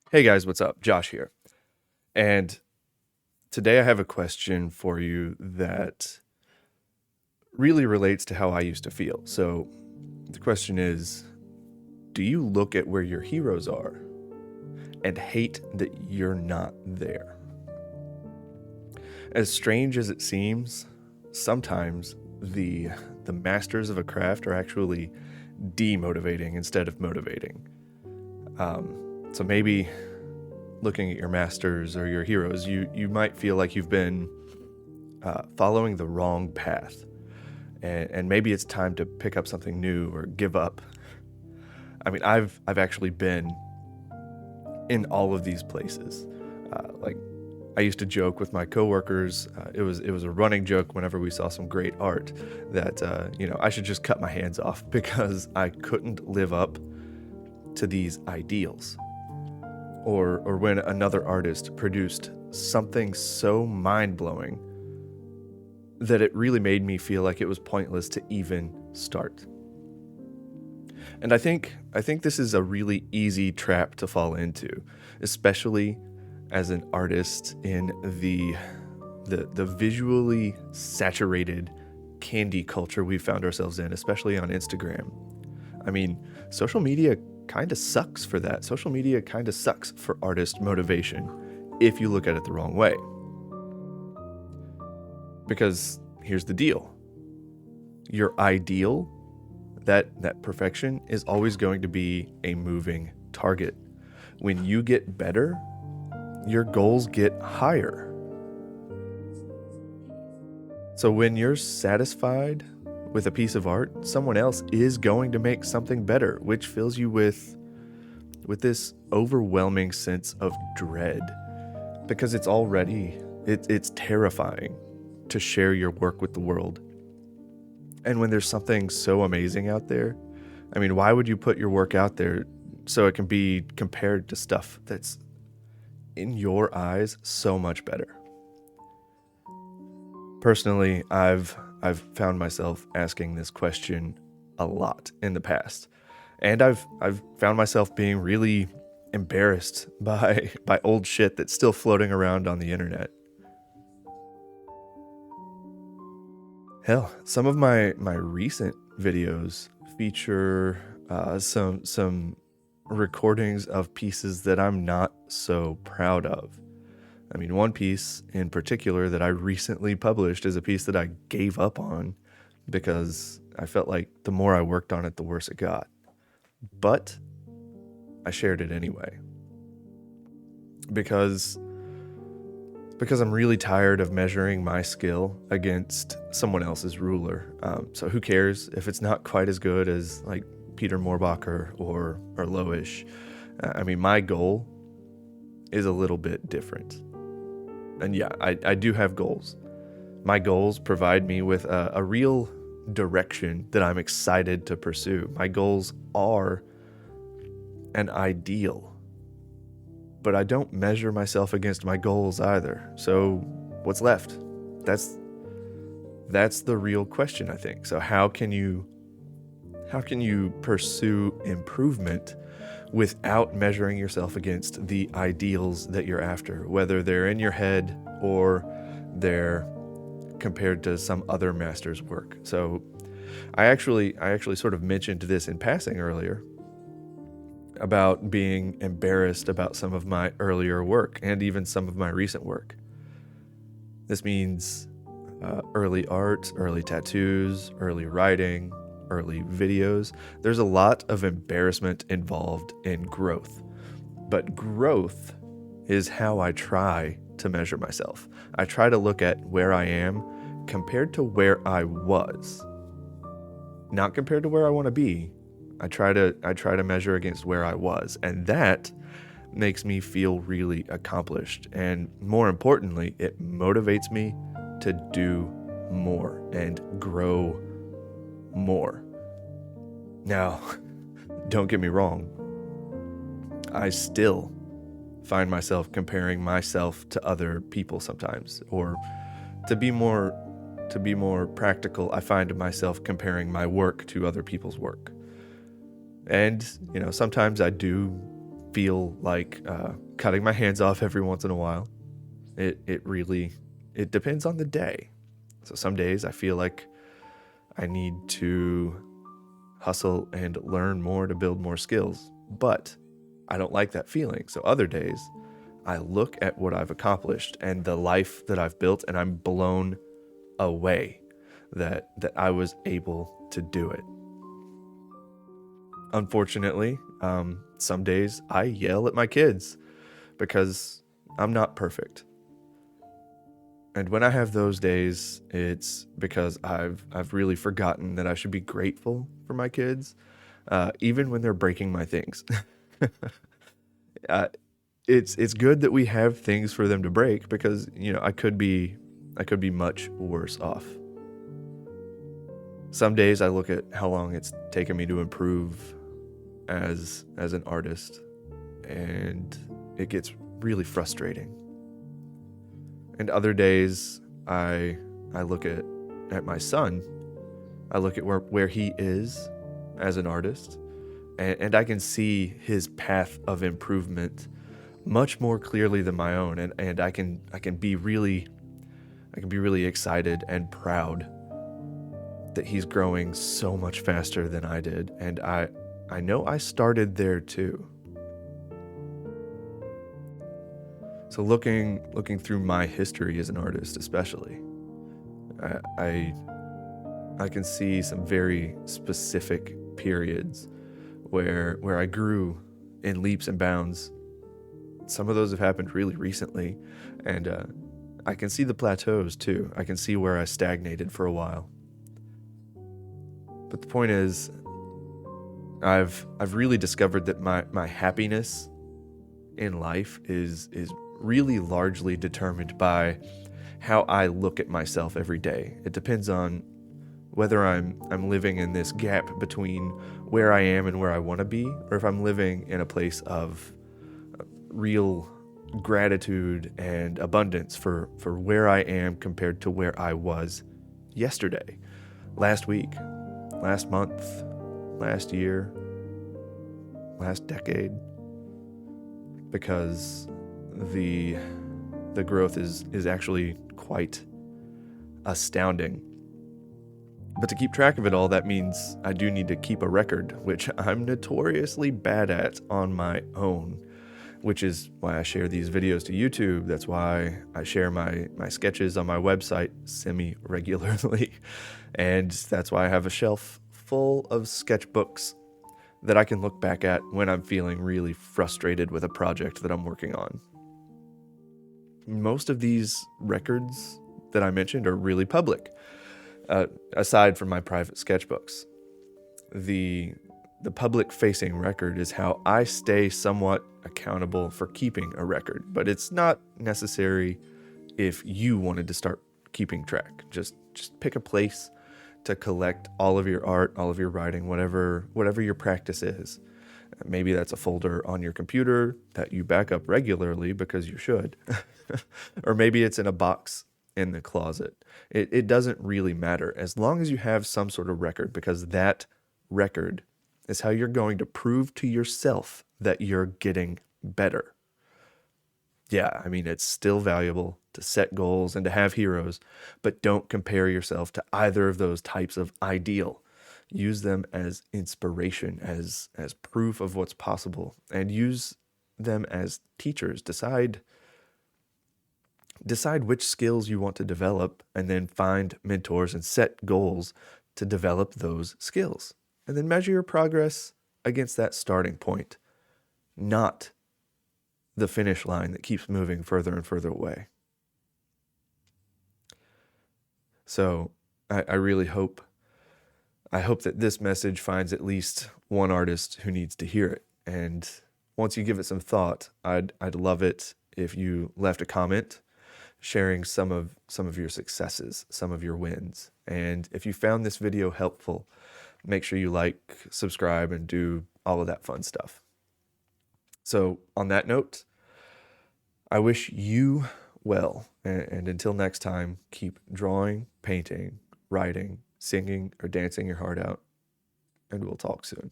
Hey guys, what's up? Josh here. And today I have a question for you that really relates to how I used to feel. So the question is, do you look at where your heroes are and hate that you're not there? As strange as it seems, sometimes the masters of a craft are actually demotivating instead of motivating. So maybe looking at your masters or your heroes, you might feel like you've been following the wrong path, and maybe it's time to pick up something new or give up. I mean, I've actually been in all of these places. Like I used to joke with my coworkers. It was a running joke whenever we saw some great art that I should just cut my hands off because I couldn't live up to these ideals. Or when another artist produced something so mind-blowing that it really made me feel like it was pointless to even start. And I think this is a really easy trap to fall into, especially as an artist in the visually saturated candy culture we found ourselves in, especially on Instagram. I mean, social media kind of sucks for that. Social media kind of sucks for artist motivation if you look at it the wrong way. Because here's the deal. Your ideal, that perfection is always going to be a moving target. When you get better, your goals get higher. So when you're satisfied with a piece of art, someone else is going to make something better, which fills you with this overwhelming sense of dread because it's terrifying to share your work with the world. And when there's something so amazing out there, I mean, why would you put your work out there so it can be compared to stuff that's in your eyes so much better? Personally, I've found myself asking this question a lot in the past. And I've found myself being really embarrassed by old shit that's still floating around on the internet. Hell, some of my recent videos feature some recordings of pieces that I'm not so proud of. I mean, one piece in particular that I recently published is a piece that I gave up on because I felt like the more I worked on it, the worse it got. But I shared it anyway because I'm really tired of measuring my skill against someone else's ruler. So who cares if it's not quite as good as like Peter Moorbacher or Loish? I mean, my goal is a little bit different. And yeah, I do have goals. My goals provide me with a real direction that I'm excited to pursue. My goals are an ideal, but I don't measure myself against my goals either. So what's left? That's the real question, I think. So how can you pursue improvement without measuring yourself against the ideals that you're after, whether they're in your head or they're compared to some other master's work? So I actually sort of mentioned this in passing earlier about being embarrassed about some of my earlier work and even some of my recent work. This means early art, early tattoos, early writing, early videos. There's a lot of embarrassment involved in growth. But growth is how I try to measure myself. I try to look at where I am compared to where I was, not compared to where I want to be. I try to measure against where I was, and that makes me feel really accomplished. And more importantly, it motivates me to do more and grow more. Now, don't get me wrong. I still find myself comparing myself to other people sometimes, or to be more practical, I find myself comparing my work to other people's work. And, sometimes I do feel like cutting my hands off every once in a while. It really depends on the day. So some days I feel like I need to hustle and learn more to build more skills, but I don't like that feeling. So other days I look at what I've accomplished and the life that I've built, and I'm blown away that I was able to do it. Unfortunately, some days I yell at my kids because I'm not perfect. And when I have those days, it's because I've really forgotten that I should be grateful for my kids, even when they're breaking my things. It's good that we have things for them to break, because I could be much worse off. Some days I look at how long it's taken me to improve as an artist, and it gets really frustrating. And other days I look at my son. I look at where he is as an artist, and I can see his path of improvement much more clearly than my own, and I can be really excited and proud that he's growing so much faster than I did, and I know I started there too. So looking through my history as an artist, especially, I can see some very specific periods where I grew in leaps and bounds. Some of those have happened really recently, and I can see the plateaus too. I can see where I stagnated for a while. But the point is, I've really discovered that my happiness in life is really largely determined by how I look at myself every day. It depends on whether I'm living in this gap between where I am and where I want to be, or if I'm living in a place of real gratitude and abundance for where I am compared to where I was yesterday, last week, last month, last year, last decade. Because the growth is actually quite astounding. But to keep track of it all, that means I do need to keep a record, which I'm notoriously bad at on my own, which is why I share these videos to YouTube. That's why I share my sketches on my website semi-regularly. And that's why I have a shelf full of sketchbooks that I can look back at when I'm feeling really frustrated with a project that I'm working on. Most of these records that I mentioned are really public, aside from my private sketchbooks. The public-facing record is how I stay somewhat accountable for keeping a record, but it's not necessary if you wanted to start keeping track. Just pick a place to collect all of your art, all of your writing, whatever your practice is. Maybe that's a folder on your computer that you back up regularly because you should. Or maybe it's in a box in the closet. It doesn't really matter, as long as you have some sort of record, because that record is how you're going to prove to yourself that you're getting better. Yeah, I mean, it's still valuable to set goals and to have heroes, but don't compare yourself to either of those types of ideal. Use them as inspiration, as proof of what's possible, and use them as teachers. Decide which skills you want to develop, and then find mentors and set goals to develop those skills. And then measure your progress against that starting point, not the finish line that keeps moving further and further away. So I really hope that this message finds at least one artist who needs to hear it. And once you give it some thought, I'd love it if you left a comment sharing some of your successes, some of your wins. And if you found this video helpful, make sure you like, subscribe, and do all of that fun stuff. So on that note, I wish you well, and until next time, keep drawing, painting, writing, singing, or dancing your heart out, and we'll talk soon.